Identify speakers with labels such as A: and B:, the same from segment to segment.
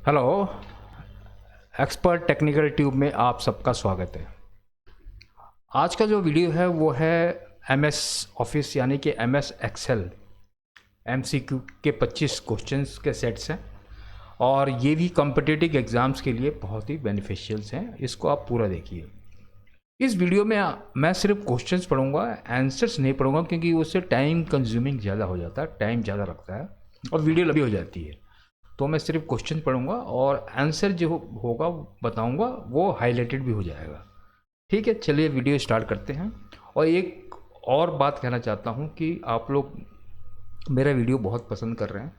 A: Hello. Expert technical tube में आप सबका स्वागत है। आज का जो वीडियो है वो है एमएस ऑफिस यानी कि एमएस एक्सेल एमसीक्यू के 25 क्वेश्चंस के सेट्स हैं और ये भी कॉम्पिटिटिव एग्ज़ाम्स के लिए बहुत ही बेनिफिशियल्स हैं। इसको आप पूरा देखिए। इस वीडियो में मैं सिर्फ क्वेश्चंस पढ़ूंगा, आंसर्स नहीं पढ़ूंगा क्योंकि उससे टाइम कंज्यूमिंग ज़्यादा हो जाता है, टाइम ज़्यादा लगता है और वीडियो लंबी हो जाती है। तो मैं सिर्फ क्वेश्चन पढ़ूंगा और आंसर जो होगा बताऊंगा, वो हाईलाइटेड भी हो जाएगा। ठीक है, चलिए वीडियो स्टार्ट करते हैं। और एक और बात कहना चाहता हूं कि आप लोग मेरा वीडियो बहुत पसंद कर रहे हैं,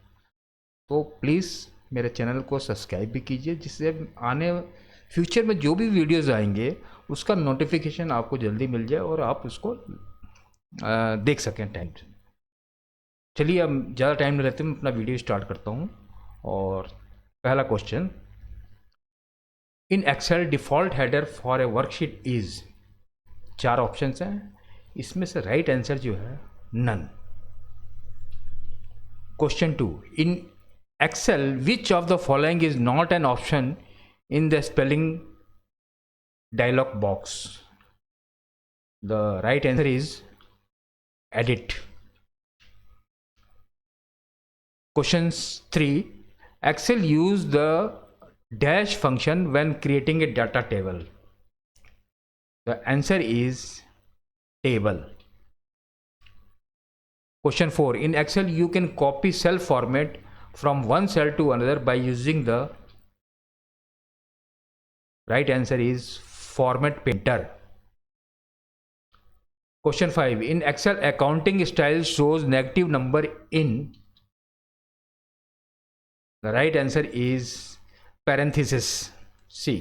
A: तो प्लीज़ मेरे चैनल को सब्सक्राइब भी कीजिए, जिससे आने फ्यूचर में जो भी वीडियोस आएंगे उसका नोटिफिकेशन आपको जल्दी मिल जाए और आप उसको देख सकें टाइम से। चलिए अब ज़्यादा टाइम नहीं लेते, मैं अपना वीडियो स्टार्ट करता हूँ। और पहला question, in Excel default header for a worksheet is, चार ऑप्शंस हैं, इसमें से राइट आंसर जो है none. Question two, in Excel which of the following is not an option in the spelling dialog box. The right answer is edit. Question three, Excel use the dash function when creating a data table. The answer is table. Question 4, in Excel you can copy cell format from one cell to another by using the right answer is format painter. Question 5, in Excel accounting style shows negative number in, the right answer is parenthesis C.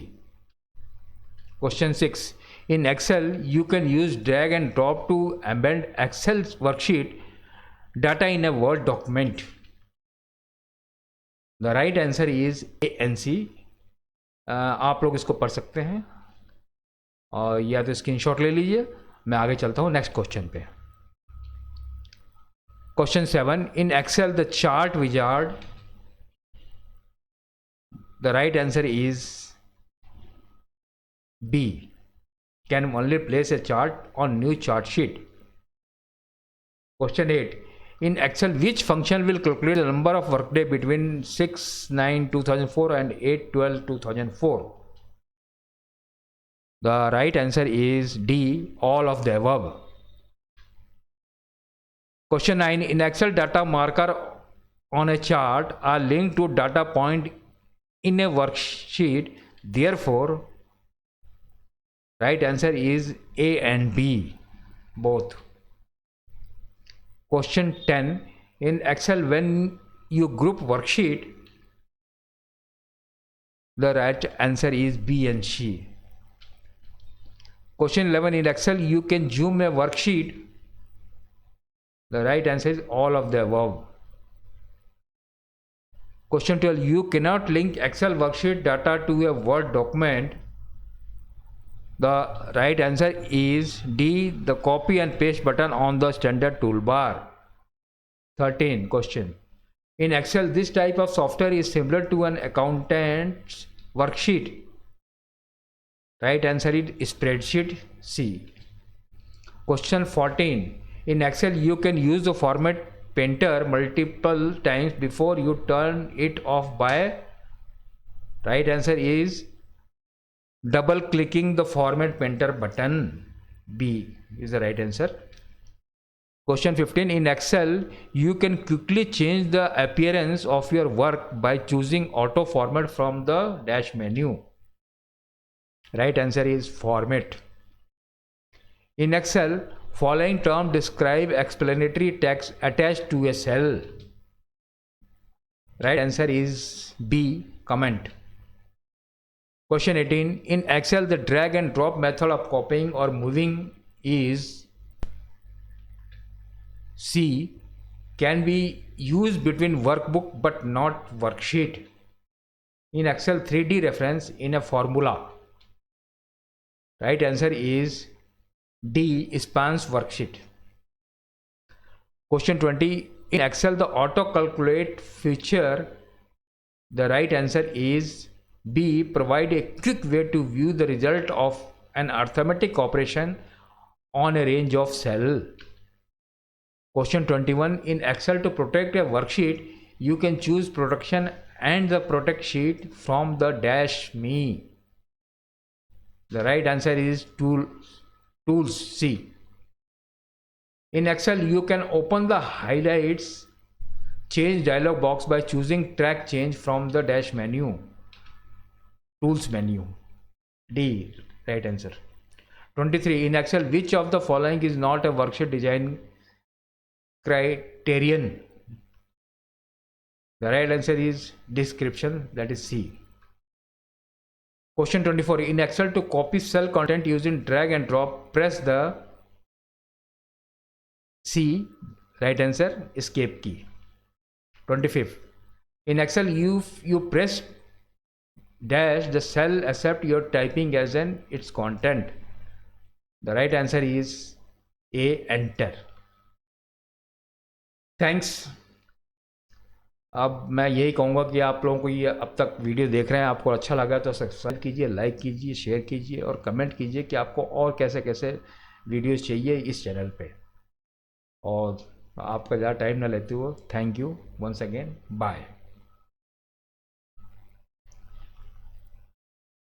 A: Question 6, in Excel you can use drag and drop to embed Excel worksheet data in a Word document. The right answer is A and C. आप लोग इसको पढ़ सकते हैं और या तो screenshot ले लीजिए। मैं आगे चलता हूँ नेक्स्ट क्वेश्चन पे। Question 7, in Excel the chart wizard, the right answer is B, can only place a chart on new chart sheet. Question 8, in Excel which function will calculate the number of workday between 6/9/2004 and 8/12/2004? The right answer is D, all of the above. Question 9, in Excel data marker on a chart are linked to data point in a worksheet, therefore right answer is A and B both. Question 10, in Excel when you group worksheet, the right answer is B and C. Question 11, in Excel you can zoom a worksheet, the right answer is all of the above. Question 12, you cannot link Excel worksheet data to a Word document, the right answer is D, the copy and paste button on the standard toolbar. 13 question, in Excel this type of software is similar to an accountant's worksheet, right answer is spreadsheet C. Question 14, in Excel you can use the format painter multiple times before you turn it off by, right answer is double clicking the format painter button. B is the right answer. Question 15, in Excel you can quickly change the appearance of your work by choosing auto format from the dash menu. Right answer is format. In Excel, following term describe explanatory text attached to a cell. Right answer is B, comment. Question 18, in Excel the drag and drop method of copying or moving is C, can be used between workbook but not worksheet. In Excel 3D reference in a formula. Right answer is D, spans worksheet. Question 20, in Excel the auto calculate feature The right answer is B. Provide a quick way to view the result of an arithmetic operation on a range of cell. Question 21. In Excel, to protect a worksheet, you can choose protection and the protect sheet from the dash me. The right answer is tools C. In Excel, you can open the highlights change dialog box by choosing track change from the dash menu. Tools menu. D. Right answer. 23. In Excel, which of the following is not a worksheet design criterion? The right answer is description, that is C. Question 24. In Excel, to copy cell content using drag and drop, press the C. Right answer, escape key. 25th. In Excel, you press dash the cell accept your typing as an its content. The right answer is A. Enter. Thanks. अब मैं यही कहूँगा कि आप लोगों को ये अब तक वीडियो देख रहे हैं, आपको अच्छा लगा तो सब्सक्राइब कीजिए, लाइक कीजिए, शेयर कीजिए और कमेंट कीजिए कि आपको और कैसे कैसे वीडियोस चाहिए इस चैनल पे। और आपका ज़्यादा टाइम ना लेते हुए thank you once again, bye.